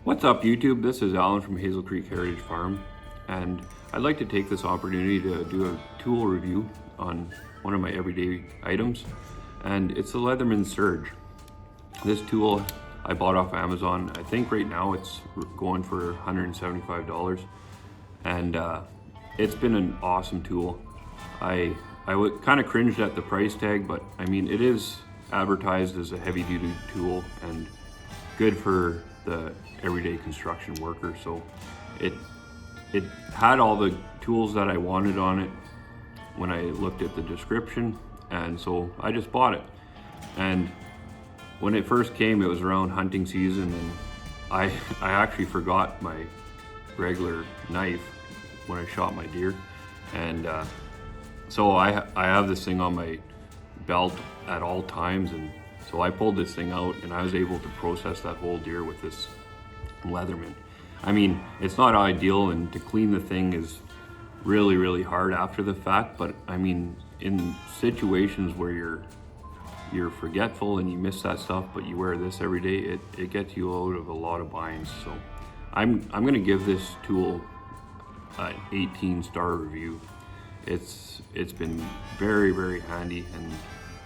What's up YouTube? This is Alan from Hazel Creek Heritage Farm, and I'd like to take this opportunity to do a tool review on one of my everyday items, and it's the Leatherman Surge. This tool I bought off Amazon. I think right now it's going for $175, and it's been an awesome tool. I kind of cringed at the price tag, but I mean, it is advertised as a heavy duty tool and good for the everyday construction worker. So it had all the tools that I wanted on it when I looked at the description, and so I just bought it. And when it first came, it was around hunting season, and I actually forgot my regular knife when I shot my deer, and so I have this thing on my belt at all times, and so I pulled this thing out and I was able to process that whole deer with this Leatherman. I mean, it's not ideal, and to clean the thing is really hard after the fact, but I mean, in situations where you're forgetful and you miss that stuff, but you wear this every day, it gets you out of a lot of binds. So I'm gonna give this tool an 18-star review. It's been very handy, and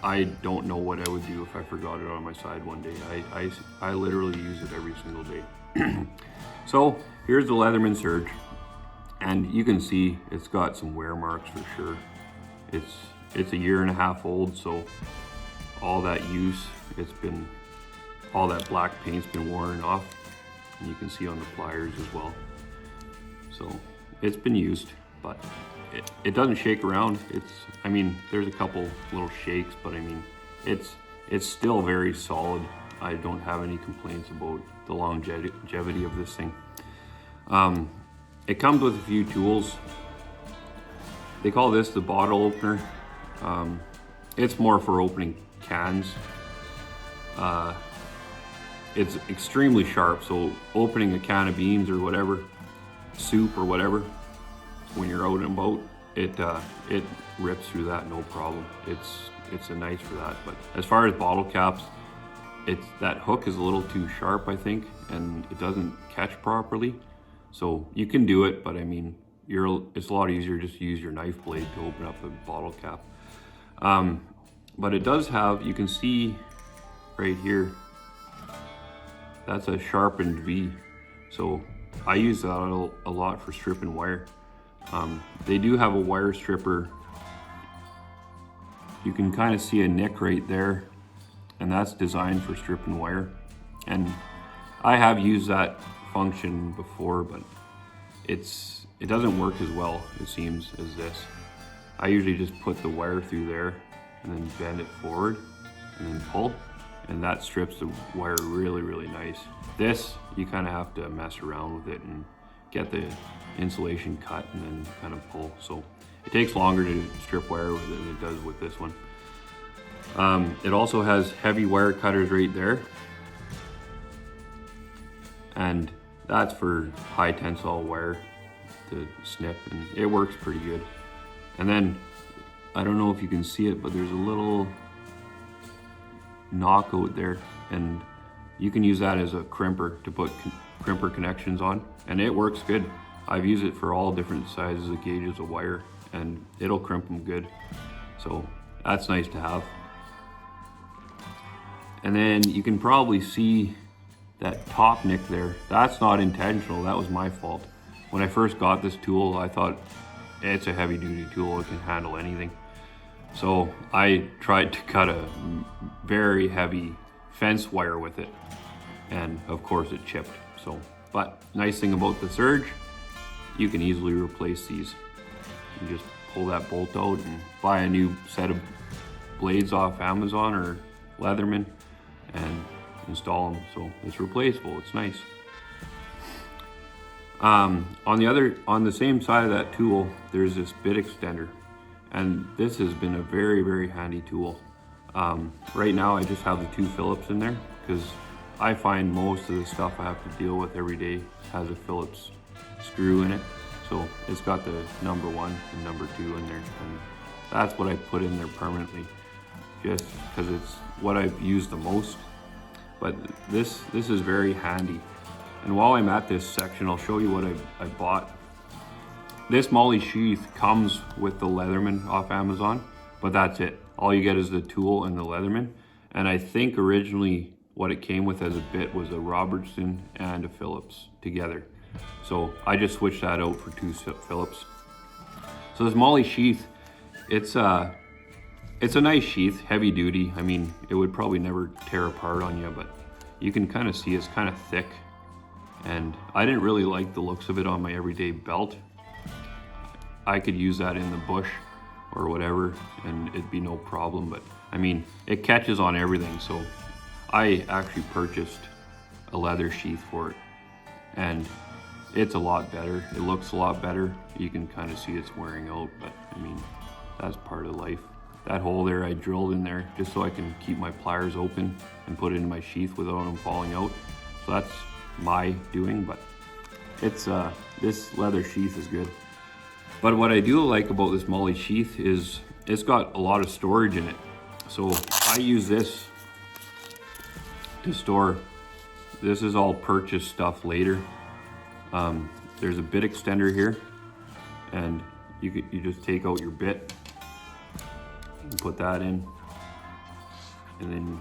I don't know what I would do if I forgot it on my side one day. I literally use it every single day. So here's the Leatherman Surge, and you can see it's got some wear marks for sure. It's a year and a half old, so all that use, all that black paint's been worn off, and you can see on the pliers as well. So it's been used, but it doesn't shake around. I mean, there's a couple little shakes, but I mean, it's still very solid. I don't have any complaints about the longevity of this thing. It comes with a few tools. They call this the bottle opener. It's more for opening cans. It's extremely sharp, so opening a can of beans or whatever, soup or whatever, when you're out and about, it rips through that no problem. It's a nice for that. But as far as bottle caps, that hook is a little too sharp, I think, and it doesn't catch properly. So you can do it, but I mean, it's a lot easier just to use your knife blade to open up a bottle cap. But it does have, you can see right here, that's a sharpened V. So I use that a lot for stripping wire. They do have a wire stripper. You can kind of see a nick right there, and that's designed for stripping wire. And I have used that function before, but it doesn't work as well, it seems, as this. I usually just put the wire through there and then bend it forward and then pull, and that strips the wire really nice. This, you kind of have to mess around with it and get the insulation cut and then kind of pull. So it takes longer to strip wire than it does with this one. It also has heavy wire cutters right there, and that's for high tensile wire to snip, and it works pretty good. And then, I don't know if you can see it, but there's a little knockout there, and you can use that as a crimper to put crimper connections on, and it works good. I've used it for all different sizes of gauges of wire, and it'll crimp them good. So that's nice to have. And then you can probably see that top nick there. That's not intentional, that was my fault. When I first got this tool, I thought it's a heavy duty tool, it can handle anything. So I tried to cut a very heavy fence wire with it, and of course it chipped. So, but nice thing about the Surge, you can easily replace these. You just pull that bolt out and buy a new set of blades off Amazon or Leatherman and install them. So it's replaceable, it's nice. On the same side of that tool, there's this bit extender, and this has been a very handy tool. Right now I just have the 2 Phillips in there because I find most of the stuff I have to deal with every day has a Phillips screw in it. So it's got the number 1 and number 2 in there, and that's what I put in there permanently, just because it's what I've used the most. But this is very handy. And while I'm at this section, I'll show you what I bought. This MOLLE sheath comes with the Leatherman off Amazon, but that's it. All you get is the tool and the Leatherman. And I think originally what it came with as a bit was a Robertson and a Phillips together. So I just switched that out for 2 Phillips. So this MOLLE sheath, it's a nice sheath, heavy duty. I mean, it would probably never tear apart on you, but you can kind of see it's kind of thick. And I didn't really like the looks of it on my everyday belt. I could use that in the bush or whatever and it'd be no problem, but I mean, it catches on everything. So I actually purchased a leather sheath for it and it's a lot better. It looks a lot better. You can kind of see it's wearing out, but I mean, that's part of life. That hole there I drilled in there just so I can keep my pliers open and put it in my sheath without them falling out. So that's my doing, but it's this leather sheath is good. But what I do like about this MOLLE sheath is it's got a lot of storage in it. So I use this to store, this is all purchased stuff later. There's a bit extender here and you just take out your bit and put that in and then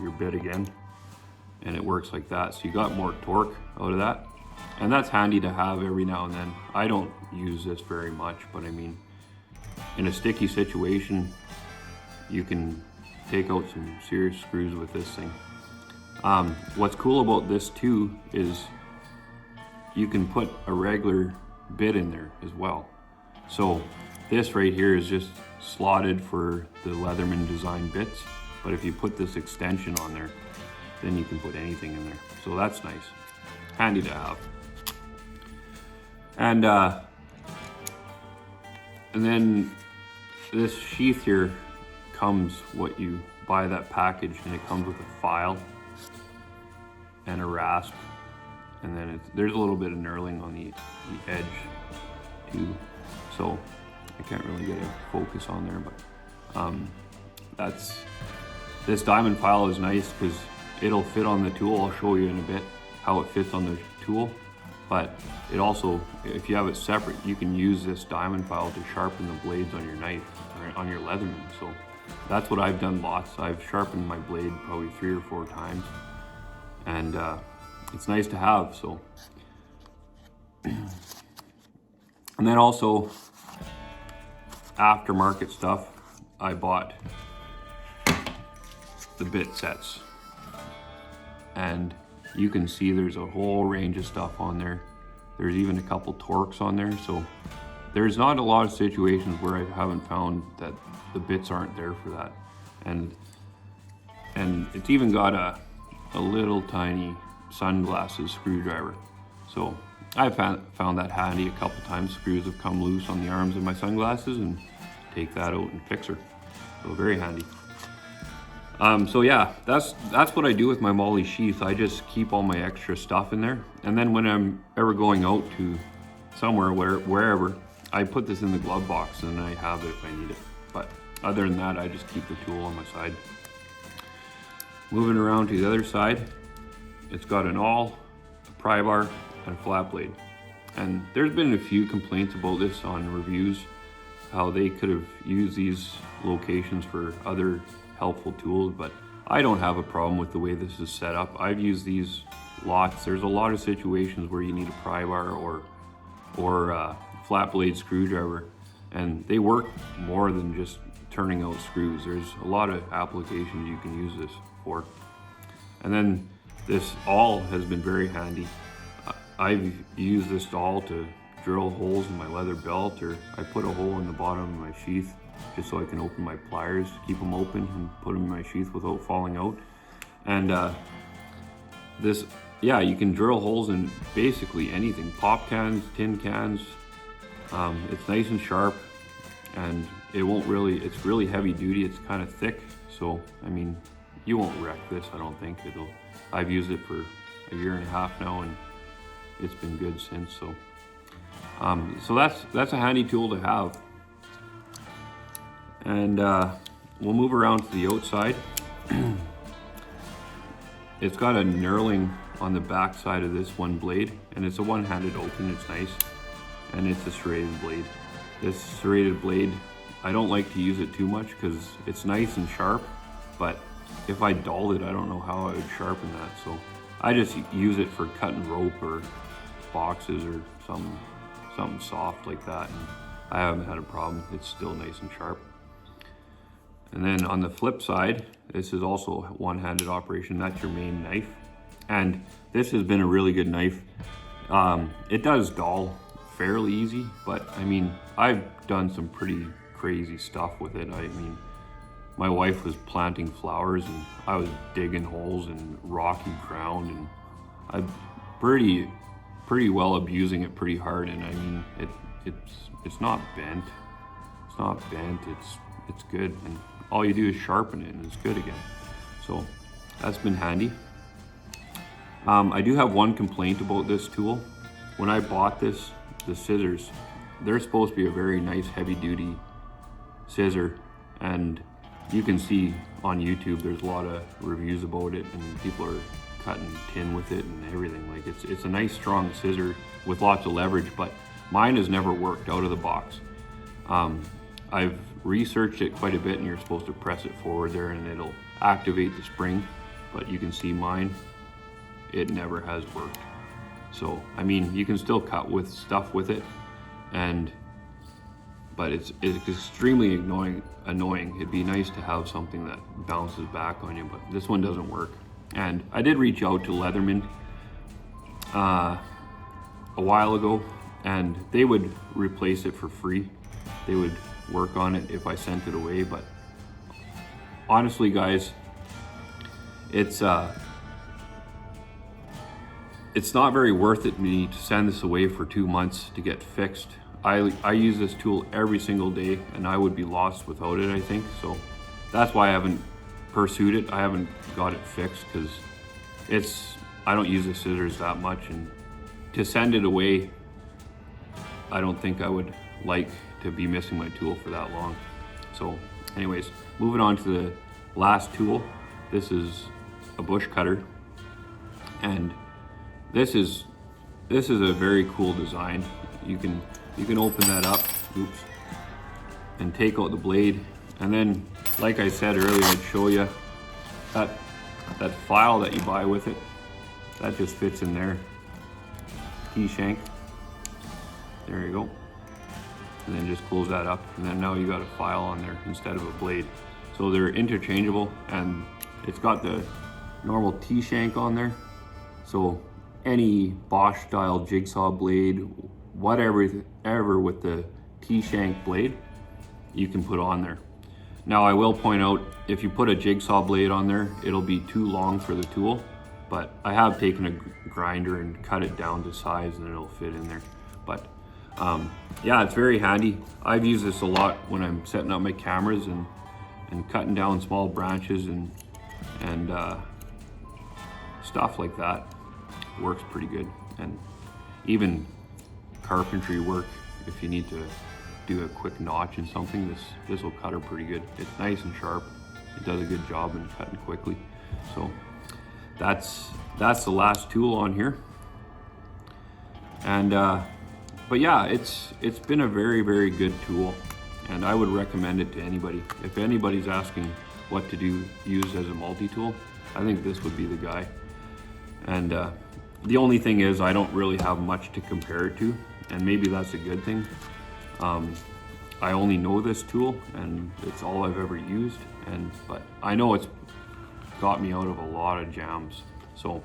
your bit again and it works like that. So you got more torque out of that. And that's handy to have every now and then. I don't use this very much, but I mean, in a sticky situation, you can take out some serious screws with this thing. What's cool about this too is you can put a regular bit in there as well. So this right here is just slotted for the Leatherman design bits, but if you put this extension on there, then you can put anything in there. So that's nice, handy to have. And then this sheath here comes what you buy that package, and it comes with a file and a rasp, and then there's a little bit of knurling on the edge too. So I can't really get a focus on there, but this diamond file is nice because it'll fit on the tool. I'll show you in a bit how it fits on the tool. But it also, if you have it separate, you can use this diamond file to sharpen the blades on your knife, or on your Leatherman. So that's what I've done lots. I've sharpened my blade probably 3 or 4 times. And it's nice to have, so. And then also, aftermarket stuff, I bought the bit sets. And you can see there's a whole range of stuff on there. There's even a couple torques on there. So there's not a lot of situations where I haven't found that the bits aren't there for that. And it's even got a little tiny sunglasses screwdriver. So I've found that handy a couple times. Screws have come loose on the arms of my sunglasses and take that out and fix her. So very handy. So yeah, that's what I do with my MOLLE sheath. I just keep all my extra stuff in there. And then when I'm ever going out to somewhere, wherever, I put this in the glove box and I have it if I need it. But other than that, I just keep the tool on my side. Moving around to the other side, it's got an awl, a pry bar, and a flat blade. And there's been a few complaints about this on reviews, how they could have used these locations for other helpful tools, but I don't have a problem with the way this is set up. I've used these lots. There's a lot of situations where you need a pry bar or a flat blade screwdriver, and they work more than just turning out screws. There's a lot of applications you can use this for. And then this awl has been very handy. I've used this awl to drill holes in my leather belt, or I put a hole in the bottom of my sheath just so I can open my pliers, keep them open and put them in my sheath without falling out. And this, yeah, you can drill holes in basically anything, pop cans, tin cans. It's nice and sharp, and it won't really, it's really heavy duty. It's kind of thick, so I mean, you won't wreck this, I don't think. I've used it for 1.5 years now, and it's been good since. So so that's a handy tool to have. And we'll move around to the outside. It's got a knurling on the back side of this one blade, and it's a one-handed open, it's nice, and it's a serrated blade. This serrated blade, I don't like to use it too much because it's nice and sharp, but if I dulled it, I don't know how I would sharpen that. So I just use it for cutting rope or boxes or something soft like that, and I haven't had a problem. It's still nice and sharp. And then on the flip side, this is also a one-handed operation. That's your main knife. And this has been a really good knife. It does dull fairly easy, but I mean, I've done some pretty crazy stuff with it. I mean, my wife was planting flowers and I was digging holes and rocking ground, and I'm pretty well abusing it pretty hard. And I mean, it's not bent. It's not bent, it's good. And all you do is sharpen it and it's good again. So that's been handy. I do have one complaint about this tool. When I bought the scissors, they're supposed to be a very nice heavy duty scissor, and you can see on YouTube there's a lot of reviews about it and people are cutting tin with it and everything. Like it's a nice strong scissor with lots of leverage, but mine has never worked out of the box. I've researched it quite a bit, and you're supposed to press it forward there and it'll activate the spring, but you can see mine, it never has worked. So I mean, you can still cut with stuff with it, but it's extremely annoying. It'd be nice to have something that bounces back on you, but this one doesn't work. And I did reach out to Leatherman a while ago, and they would replace it for free. They would work on it if I sent it away, but honestly guys, it's not very worth it to me to send this away for 2 months to get fixed. I use this tool every single day, and I would be lost without it, I think. So that's why I haven't pursued it. I haven't got it fixed because I don't use the scissors that much, and to send it away, I don't think I would like to be missing my tool for that long. So anyways, moving on to the last tool. This is a bush cutter, and this is a very cool design. You can open that up, oops, and take out the blade, and then like I said earlier, I'd show you that file that you buy with it, that just fits in there. T-shank, there you go, and then just close that up, and then now you got a file on there instead of a blade. So they're interchangeable, and it's got the normal T-shank on there, so any Bosch style jigsaw blade, whatever with the T-shank blade, you can put on there. Now I will point out, if you put a jigsaw blade on there, it'll be too long for the tool, but I have taken a grinder and cut it down to size and it'll fit in there. But yeah, it's very handy. I've used this a lot when I'm setting up my cameras and cutting down small branches and stuff like that. Works pretty good. And even carpentry work, if you need to do a quick notch in something, this will cut her pretty good. It's nice and sharp. It does a good job in cutting quickly. So that's the last tool on here. And but yeah, it's been a very, very good tool, and I would recommend it to anybody. If anybody's asking what to use as a multi-tool, I think this would be the guy. And the only thing is, I don't really have much to compare it to, and maybe that's a good thing. I only know this tool, and it's all I've ever used, but I know it's got me out of a lot of jams. So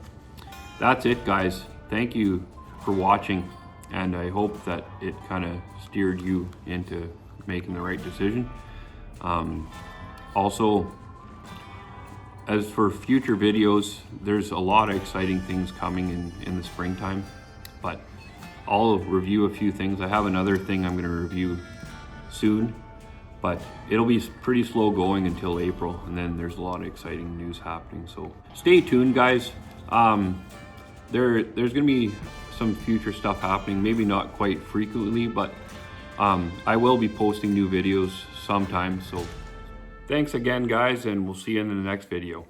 that's it, guys. Thank you for watching, and I hope that it kind of steered you into making the right decision. Also, as for future videos, there's a lot of exciting things coming in the springtime, but I'll review a few things. I have another thing I'm going to review soon, but it'll be pretty slow going until April, and then there's a lot of exciting news happening. So stay tuned, guys. There's going to be some future stuff happening, maybe not quite frequently, but I will be posting new videos sometime. So thanks again, guys, and we'll see you in the next video.